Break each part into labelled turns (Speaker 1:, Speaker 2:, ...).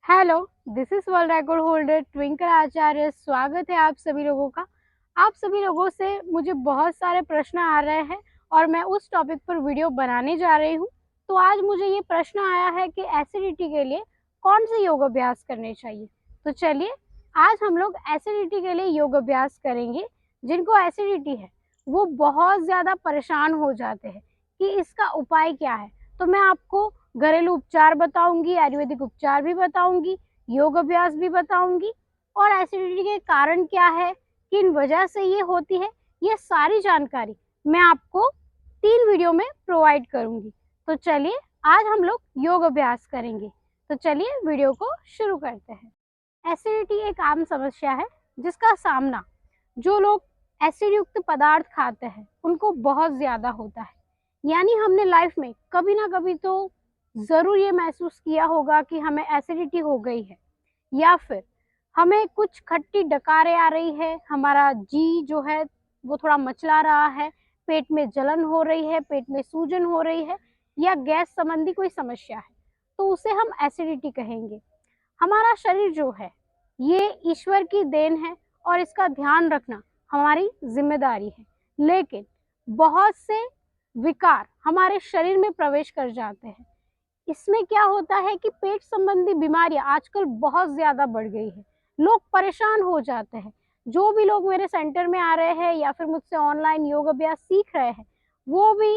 Speaker 1: Hello, this is world record holder Twinkle Acharya. स्वागत है आप सभी लोगों का। आप सभी लोगों से मुझे बहुत सारे प्रश्न आ रहे हैं और मैं उस टॉपिक पर वीडियो बनाने जा रही हूँ। तो आज मुझे ये प्रश्न आया है कि एसिडिटी के लिए कौन से योग अभ्यास करने चाहिए। तो चलिए, आज हम लोग एसिडिटी के लिए योग अभ्यास करेंगे। जिनको एसिडिटी है वो बहुत ज़्यादा परेशान हो जाते हैं कि इसका उपाय क्या है। तो मैं आपको घरेलू उपचार बताऊंगी, आयुर्वेदिक उपचार भी बताऊंगी, योग अभ्यास भी बताऊंगी और एसिडिटी के कारण क्या है, किन वजह से ये होती है, ये सारी जानकारी मैं आपको 3 वीडियो में प्रोवाइड करूंगी। तो चलिए, आज हम लोग योग अभ्यास करेंगे। तो चलिए वीडियो को शुरू करते हैं। एसिडिटी एक आम समस्या है जिसका सामना जो लोग एसिड युक्त पदार्थ खाते हैं उनको बहुत ज्यादा होता है। यानी हमने लाइफ में कभी ना कभी तो जरूर ये महसूस किया होगा कि हमें एसिडिटी हो गई है, या फिर हमें कुछ खट्टी डकारें आ रही है, हमारा जी जो है वो थोड़ा मचला रहा है, पेट में जलन हो रही है, पेट में सूजन हो रही है, या गैस संबंधी कोई समस्या है, तो उसे हम एसिडिटी कहेंगे। हमारा शरीर जो है ये ईश्वर की देन है और इसका ध्यान रखना हमारी जिम्मेदारी है। लेकिन बहुत से विकार हमारे शरीर में प्रवेश कर जाते हैं। इसमें क्या होता है कि पेट संबंधी बीमारियां आजकल बहुत ज्यादा बढ़ गई है। लोग परेशान हो जाते हैं। जो भी लोग मेरे सेंटर में आ रहे हैं या फिर मुझसे ऑनलाइन योग अभ्यास सीख रहे हैं, वो भी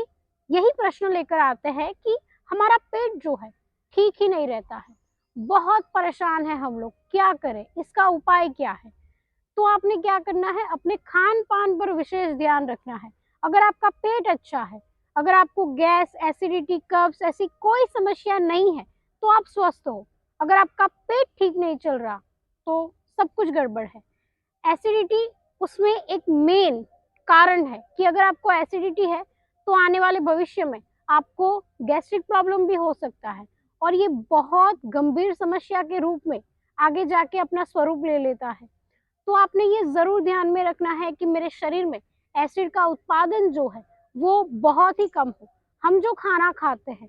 Speaker 1: यही प्रश्न लेकर आते हैं कि हमारा पेट जो है ठीक ही नहीं रहता है, बहुत परेशान है हम लोग, क्या करें, इसका उपाय क्या है। तो आपने क्या करना है, अपने खान पान पर विशेष ध्यान रखना है। अगर आपका पेट अच्छा है, अगर आपको गैस, एसिडिटी, कब्ज ऐसी कोई समस्या नहीं है तो आप स्वस्थ हो। अगर आपका पेट ठीक नहीं चल रहा तो सब कुछ गड़बड़ है। एसिडिटी उसमें एक मेन कारण है कि अगर आपको एसिडिटी है तो आने वाले भविष्य में आपको गैस्ट्रिक प्रॉब्लम भी हो सकता है और ये बहुत गंभीर समस्या के रूप में आगे जाके अपना स्वरूप ले लेता है। तो आपने ये जरूर ध्यान में रखना है कि मेरे शरीर में एसिड का उत्पादन जो है वो बहुत ही कम हो। हम जो खाना खाते हैं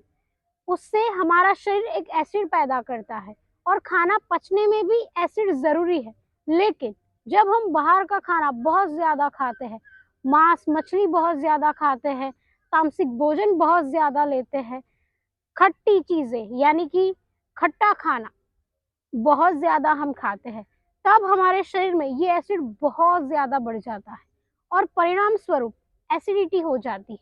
Speaker 1: उससे हमारा शरीर एक एसिड पैदा करता है और खाना पचने में भी एसिड जरूरी है। लेकिन जब हम बाहर का खाना बहुत ज्यादा खाते हैं, मांस मछली बहुत ज्यादा खाते हैं, तामसिक भोजन बहुत ज्यादा लेते हैं, खट्टी चीजें यानी कि खट्टा खाना बहुत ज्यादा हम खाते हैं, तब हमारे शरीर में ये एसिड बहुत ज्यादा बढ़ जाता है और परिणाम स्वरूप एसिडिटी हो जाती है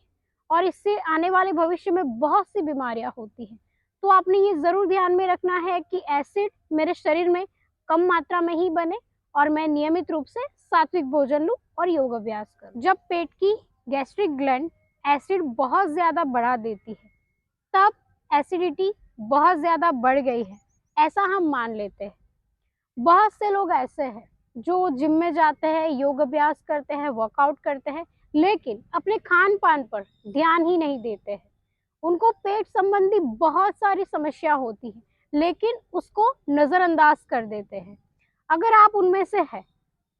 Speaker 1: और इससे आने वाले भविष्य में बहुत सी बीमारियां होती हैं। तो आपने ये जरूर ध्यान में रखना है कि एसिड मेरे शरीर में कम मात्रा में ही बने और मैं नियमित रूप से सात्विक भोजन लूं और योग अभ्यास करूं। जब पेट की गैस्ट्रिक ग्लैंड एसिड बहुत ज्यादा बढ़ा देती है तब एसिडिटी बहुत ज्यादा बढ़ गई है ऐसा हम मान लेते हैं। बहुत से लोग ऐसे हैं जो जिम में जाते हैं, योग अभ्यास करते हैं, वर्कआउट करते हैं, लेकिन अपने खान पान पर ध्यान ही नहीं देते हैं। उनको पेट संबंधी बहुत सारी समस्या होती है लेकिन उसको नजरअंदाज कर देते हैं। अगर आप उनमें से है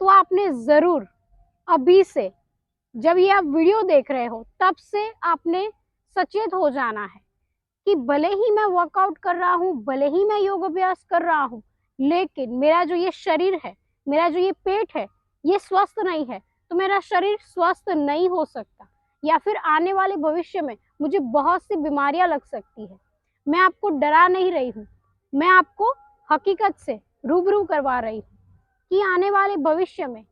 Speaker 1: तो आपने जरूर अभी से, जब ये आप वीडियो देख रहे हो तब से आपने सचेत हो जाना है कि भले ही मैं वर्कआउट कर रहा हूँ, भले ही मैं योग अभ्यास कर रहा हूँ, लेकिन मेरा जो ये शरीर है, मेरा जो ये पेट है, ये स्वस्थ नहीं है तो मेरा शरीर स्वस्थ नहीं हो सकता या फिर आने वाले भविष्य में मुझे बहुत सी बीमारियां लग सकती है। मैं आपको डरा नहीं रही हूँ, मैं आपको हकीकत से रूबरू करवा रही हूँ कि आने वाले भविष्य में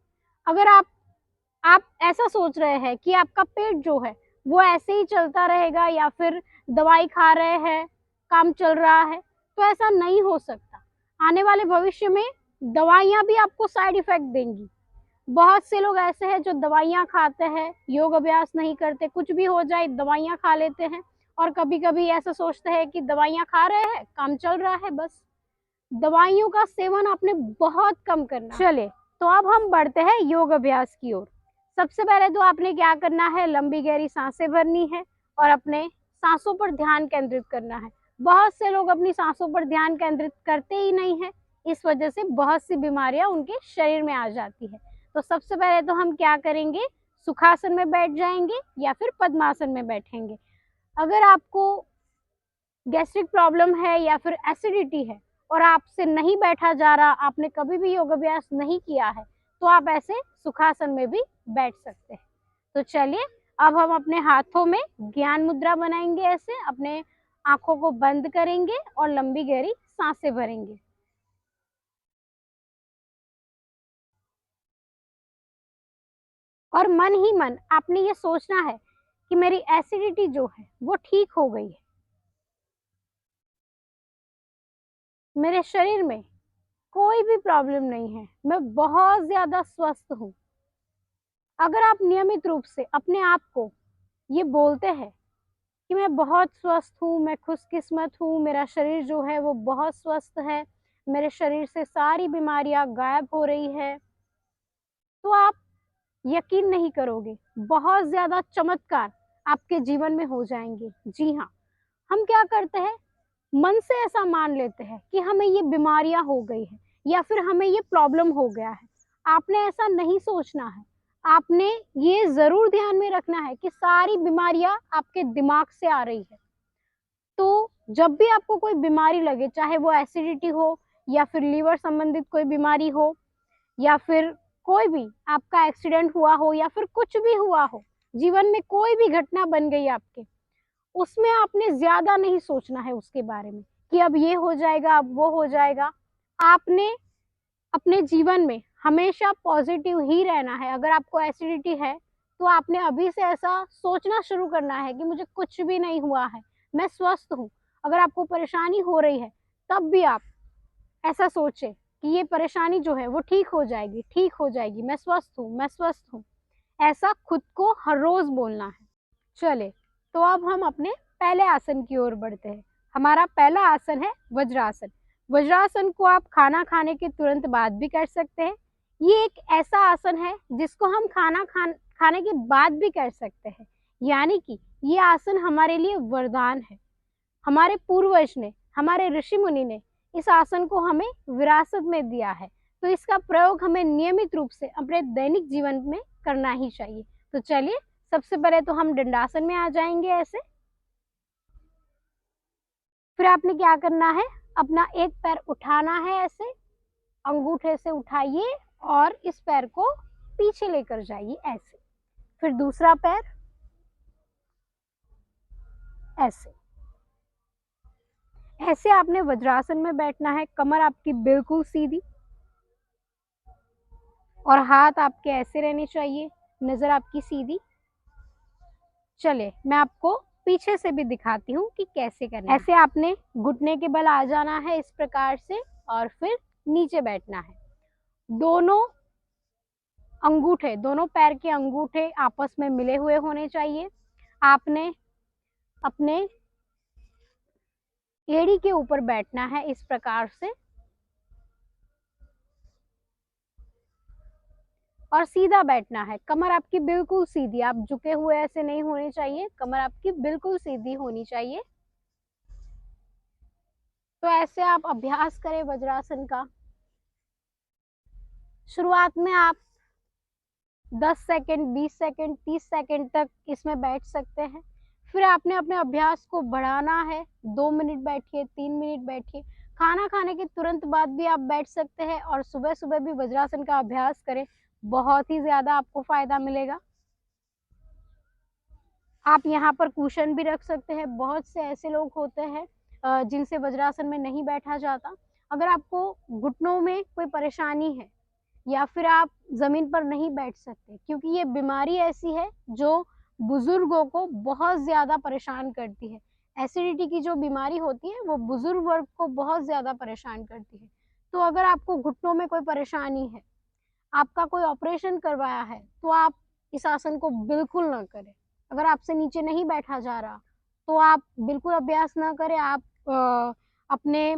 Speaker 1: अगर आप ऐसा सोच रहे हैं कि आपका पेट जो है वो ऐसे ही चलता रहेगा या फिर दवाई खा रहे हैं, काम चल रहा है, तो ऐसा नहीं हो सकता। आने वाले भविष्य में दवाइयां भी आपको साइड इफेक्ट देंगी। बहुत से लोग ऐसे हैं जो दवाइयां खाते हैं, योग अभ्यास नहीं करते, कुछ भी हो जाए दवाइयां खा लेते हैं और कभी कभी ऐसा सोचते हैं कि दवाइयां खा रहे हैं, काम चल रहा है, बस। दवाइयों का सेवन आपने बहुत कम करना। चले, तो अब हम बढ़ते हैं योग अभ्यास की ओर। सबसे पहले तो आपने क्या करना है, लंबी गहरी सांसें भरनी है और अपने सांसों पर ध्यान केंद्रित करना है। बहुत से लोग अपनी सांसों पर ध्यान केंद्रित करते ही नहीं है, इस वजह से बहुत सी बीमारियां उनके शरीर में आ जाती है। तो सबसे पहले तो हम क्या करेंगे, सुखासन में बैठ जाएंगे या फिर पद्मासन में बैठेंगे। अगर आपको गैस्ट्रिक प्रॉब्लम है या फिर एसिडिटी है और आपसे नहीं बैठा जा रहा, आपने कभी भी योग अभ्यास नहीं किया है, तो आप ऐसे सुखासन में भी बैठ सकते हैं। तो चलिए अब हम अपने हाथों में ज्ञान मुद्रा बनाएंगे, ऐसे अपने आंखों को बंद करेंगे और लंबी गहरी सांसें भरेंगे। और मन ही मन आपने ये सोचना है कि मेरी एसिडिटी जो है वो ठीक हो गई है, मेरे शरीर में कोई भी प्रॉब्लम नहीं है, मैं बहुत ज्यादा स्वस्थ हूँ। अगर आप नियमित रूप से अपने आप को ये बोलते हैं कि मैं बहुत स्वस्थ हूँ, मैं खुशकिस्मत हूँ, मेरा शरीर जो है वो बहुत स्वस्थ है, मेरे शरीर से सारी बीमारियां गायब हो रही है, तो आप यकीन नहीं करोगे, बहुत ज्यादा चमत्कार आपके जीवन में हो जाएंगे। जी हाँ, हम क्या करते हैं, मन से ऐसा मान लेते हैं कि हमें ये बीमारियां हो गई है या फिर हमें ये प्रॉब्लम हो गया है। आपने ऐसा नहीं सोचना है, आपने ये जरूर ध्यान में रखना है कि सारी बीमारियां आपके दिमाग से आ रही है। तो जब भी आपको कोई बीमारी लगे, चाहे वो एसिडिटी हो या फिर लीवर संबंधित कोई बीमारी हो या फिर कोई भी आपका एक्सीडेंट हुआ हो या फिर कुछ भी हुआ हो, जीवन में कोई भी घटना बन गई आपके, उसमें आपने ज्यादा नहीं सोचना है उसके बारे में कि अब ये हो जाएगा, अब वो हो जाएगा। आपने अपने जीवन में हमेशा पॉजिटिव ही रहना है। अगर आपको एसिडिटी है तो आपने अभी से ऐसा सोचना शुरू करना है कि मुझे कुछ भी नहीं हुआ है, मैं स्वस्थ हूँ। अगर आपको परेशानी हो रही है तब भी आप ऐसा सोचे कि ये परेशानी जो है वो ठीक हो जाएगी, ठीक हो जाएगी, मैं स्वस्थ हूँ, मैं स्वस्थ हूँ। ऐसा खुद को हर रोज बोलना है। चले, तो अब हम अपने पहले आसन की ओर बढ़ते हैं। हमारा पहला आसन है वज्रासन। वज्रासन को आप खाना खाने के तुरंत बाद भी कर सकते हैं। ये एक ऐसा आसन है जिसको हम खाने के बाद भी कर सकते हैं, यानी कि ये आसन हमारे लिए वरदान है। हमारे पूर्वज ने, हमारे ऋषि मुनि ने इस आसन को हमें विरासत में दिया है, तो इसका प्रयोग हमें नियमित रूप से अपने दैनिक जीवन में करना ही चाहिए। तो चलिए, सबसे पहले तो हम दंडासन में आ जाएंगे ऐसे। फिर आपने क्या करना है, अपना एक पैर उठाना है ऐसे, अंगूठे से उठाइए और इस पैर को पीछे लेकर जाइए ऐसे। फिर दूसरा पैर ऐसे। ऐसे आपने वज्रासन में बैठना है, कमर आपकी बिल्कुल सीधी और हाथ आपके ऐसे रहने चाहिए, नजर आपकी सीधी। चले, मैं आपको पीछे से भी दिखाती हूँ कि कैसे करना है। ऐसे आपने घुटने के बल आ जाना है इस प्रकार से और फिर नीचे बैठना है। दोनों अंगूठे, दोनों पैर के अंगूठे आपस में मिले हुए होने चाहिए। आपने अपने एड़ी के ऊपर बैठना है इस प्रकार से और सीधा बैठना है। कमर आपकी बिल्कुल सीधी, आप झुके हुए ऐसे नहीं होने चाहिए, कमर आपकी बिल्कुल सीधी होनी चाहिए। तो ऐसे आप अभ्यास करें वज्रासन का। शुरुआत में आप 10 सेकंड, 20 सेकंड, 30 सेकंड तक इसमें बैठ सकते हैं। फिर आपने अपने अभ्यास को बढ़ाना है, 2 मिनट बैठिए, 3 मिनट बैठिए। खाना खाने के तुरंत बाद भी आप बैठ सकते हैं और सुबह सुबह भी वज्रासन का अभ्यास करें, बहुत ही ज्यादा आपको फायदा मिलेगा। आप यहाँ पर कुशन भी रख सकते हैं। बहुत से ऐसे लोग होते हैं जिनसे वज्रासन में नहीं बैठा जाता। अगर आपको घुटनों में कोई परेशानी है या फिर आप जमीन पर नहीं बैठ सकते, क्योंकि ये बीमारी ऐसी है जो बुजुर्गों को बहुत ज्यादा परेशान करती है। एसिडिटी की जो बीमारी होती है वो बुजुर्ग वर्ग को बहुत ज्यादा परेशान करती है। तो अगर आपको घुटनों में कोई परेशानी है, आपका कोई ऑपरेशन करवाया है, तो आप इस आसन को बिल्कुल ना करें। अगर आपसे नीचे नहीं बैठा जा रहा तो आप बिल्कुल अभ्यास ना करें। आप अपने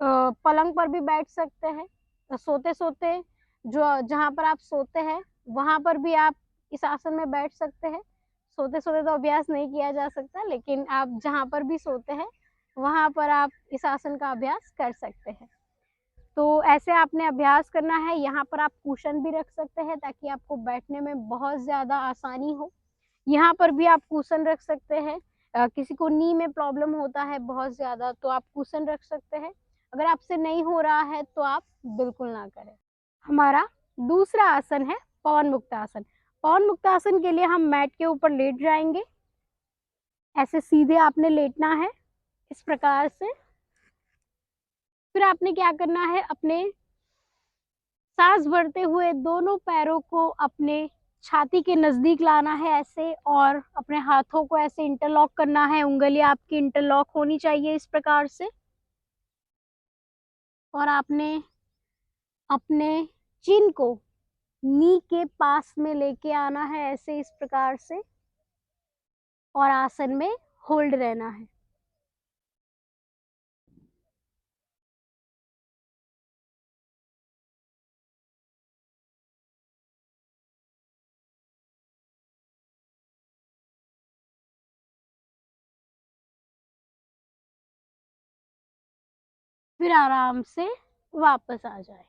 Speaker 1: पलंग पर भी बैठ सकते हैं। सोते सोते जो जहाँ पर आप सोते हैं वहां पर भी आप इस आसन में बैठ सकते हैं। सोते सोते तो अभ्यास नहीं किया जा सकता, लेकिन आप जहाँ पर भी सोते हैं वहां पर आप इस आसन का अभ्यास कर सकते हैं। तो ऐसे आपने अभ्यास करना है। यहाँ पर आप कुशन भी रख सकते हैं ताकि आपको बैठने में बहुत ज्यादा आसानी हो। यहाँ पर भी आप कुशन रख सकते हैं। किसी को नी में प्रॉब्लम होता है बहुत ज्यादा तो आप कुशन रख सकते हैं। अगर आपसे नहीं हो रहा है तो आप बिल्कुल ना करें। हमारा दूसरा आसन है पवन मुक्तासन। पवन मुक्तासन के लिए हम मैट के ऊपर लेट जाएंगे। ऐसे सीधे आपने लेटना है इस प्रकार से। फिर आपने क्या करना है, अपने सांस भरते हुए दोनों पैरों को अपने छाती के नजदीक लाना है ऐसे, और अपने हाथों को ऐसे इंटरलॉक करना है। उंगलियां आपकी इंटरलॉक होनी चाहिए इस प्रकार से। और आपने अपने चिन को नी के पास में लेके आना है ऐसे इस प्रकार से, और आसन में होल्ड रहना है। फिर आराम से वापस आ जाए।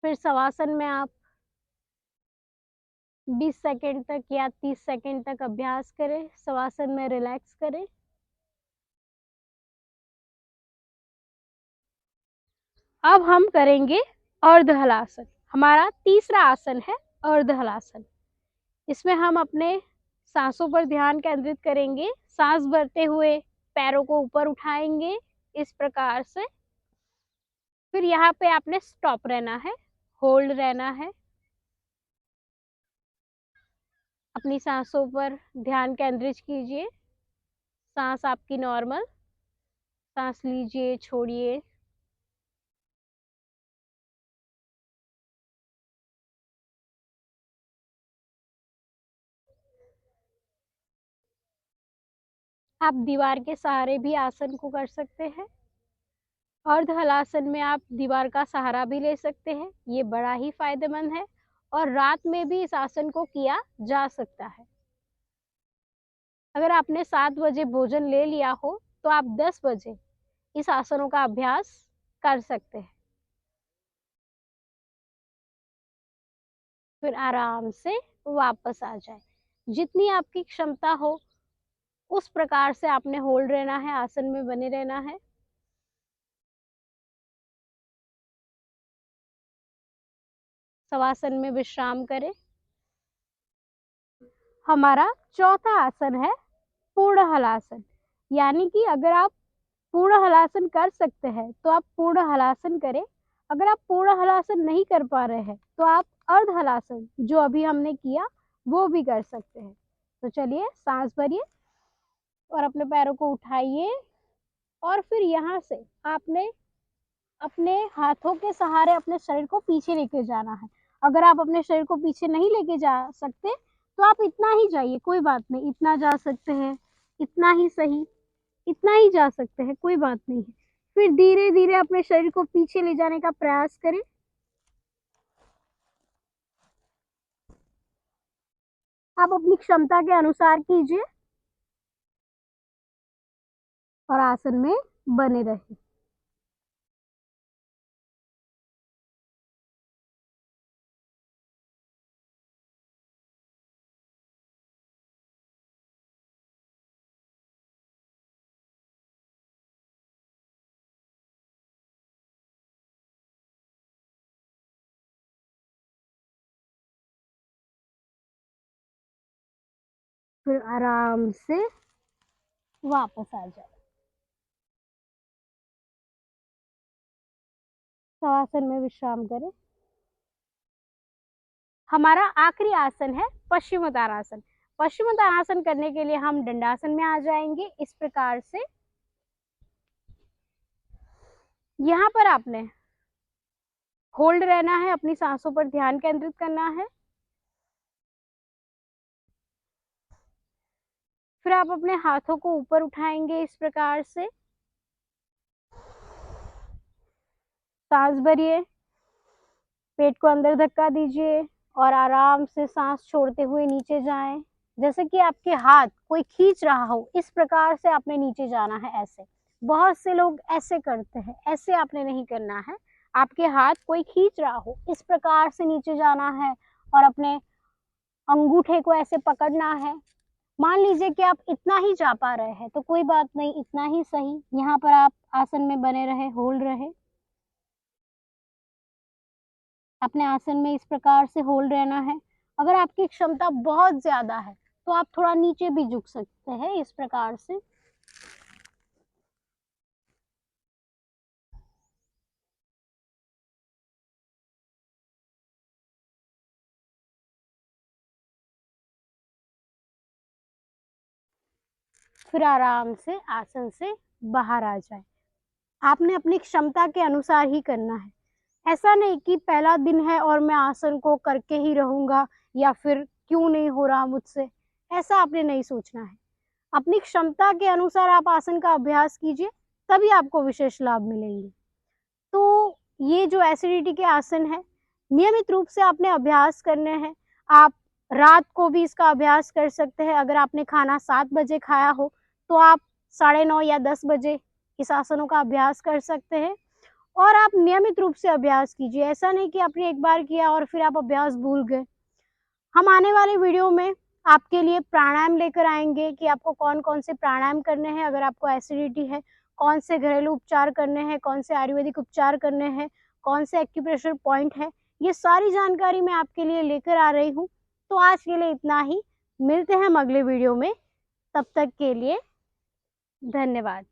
Speaker 1: फिर शवासन में आप 20 सेकंड तक या 30 सेकंड तक अभ्यास करें। शवासन में रिलैक्स करें। अब हम करेंगे अर्ध हलासन। हमारा तीसरा आसन है अर्ध हलासन। इसमें हम अपने सांसों पर ध्यान केंद्रित करेंगे। सांस भरते हुए पैरों को ऊपर उठाएंगे इस प्रकार से। फिर यहाँ पे आपने स्टॉप रहना है, होल्ड रहना है। अपनी सांसों पर ध्यान केंद्रित कीजिए। सांस आपकी नॉर्मल, सांस लीजिए, छोड़िए। आप दीवार के सहारे भी आसन को कर सकते हैं। अर्ध हलासन में आप दीवार का सहारा भी ले सकते हैं। ये बड़ा ही फायदेमंद है, और रात में भी इस आसन को किया जा सकता है। अगर आपने 7 बजे भोजन ले लिया हो तो आप 10 बजे इस आसनों का अभ्यास कर सकते हैं। फिर आराम से वापस आ जाए। जितनी आपकी क्षमता हो उस प्रकार से आपने होल्ड रहना है, आसन में बने रहना है। शवासन में विश्राम करें। हमारा चौथा आसन है पूर्ण हलासन। यानी कि अगर आप पूर्ण हलासन कर सकते हैं तो आप पूर्ण हलासन करें। अगर आप पूर्ण हलासन नहीं कर पा रहे हैं तो आप अर्ध हलासन, जो अभी हमने किया, वो भी कर सकते हैं। तो चलिए, सांस भरिए और अपने पैरों को उठाइए, और फिर यहाँ से आपने अपने हाथों के सहारे अपने शरीर को पीछे लेके जाना है। अगर आप अपने शरीर को पीछे नहीं लेके जा सकते तो आप इतना ही जाइए, कोई बात नहीं। इतना जा सकते हैं, इतना ही सही, इतना ही जा सकते हैं, कोई बात नहीं है। फिर धीरे धीरे अपने शरीर को पीछे ले जाने का प्रयास करें। आप अपनी क्षमता के अनुसार कीजिए और आसन में बने रहें। फिर आराम से वापस आ जाए। शवासन में विश्राम करें। हमारा आखिरी आसन है पश्चिमोत्तानासन। पश्चिमोत्तानासन करने के लिए हम दंडासन में आ जाएंगे इस प्रकार से। यहाँ पर आपने होल्ड रहना है, अपनी सांसों पर ध्यान केंद्रित करना है। फिर आप अपने हाथों को ऊपर उठाएंगे इस प्रकार से। सांस भरिए, पेट को अंदर धक्का दीजिए और आराम से सांस छोड़ते हुए नीचे जाएं। जैसे कि आपके हाथ कोई खींच रहा हो, इस प्रकार से आपने नीचे जाना है ऐसे। बहुत से लोग ऐसे करते हैं, ऐसे आपने नहीं करना है। आपके हाथ कोई खींच रहा हो, इस प्रकार से नीचे जाना है और अपने अंगूठे को ऐसे पकड़ना है मान लीजिए कि आप इतना ही जा पा रहे हैं तो कोई बात नहीं, इतना ही सही। यहाँ पर आप आसन में बने रहे, होल्ड रहे। अपने आसन में इस प्रकार से होल्ड रहना है। अगर आपकी क्षमता बहुत ज़्यादा है तो आप थोड़ा नीचे भी झुक सकते हैं इस प्रकार से। फिर आराम से आसन से बाहर आ जाए। आपने अपनी क्षमता के अनुसार ही करना है। ऐसा नहीं कि पहला दिन है और मैं आसन को करके ही रहूँगा या फिर क्यों नहीं हो रहा मुझसे, ऐसा आपने नहीं सोचना है। अपनी क्षमता के अनुसार आप आसन का अभ्यास कीजिए, तभी आपको विशेष लाभ मिलेंगे। तो ये जो एसिडिटी के आसन हैं, नियमित रूप से आपने अभ्यास करने हैं। आप रात को भी इसका अभ्यास कर सकते हैं। अगर आपने खाना 7 बजे खाया हो, तो आप साढ़े 9 या 10 बजे इस आसनों का अभ्यास कर सकते हैं और आप नियमित रूप से अभ्यास कीजिए। ऐसा नहीं कि आपने एक बार किया और फिर आप अभ्यास भूल गए। हम आने वाले वीडियो में आपके लिए प्राणायाम लेकर आएँगे कि आपको कौन-कौन से प्राणायाम करने हैं अगर आपको एसिडिटी है, कौन से घरेलू उपचार करने हैं, कौन से आयुर्वेदिक उपचार करने हैं, कौन से एक्यूप्रेशर पॉइंट हैं। ये सारी जानकारी मैं आपके लिए लेकर आ रही हूँ। तो आज के लिए इतना ही। मिलते हैं हम अगले वीडियो में। तब तक के लिए धन्यवाद।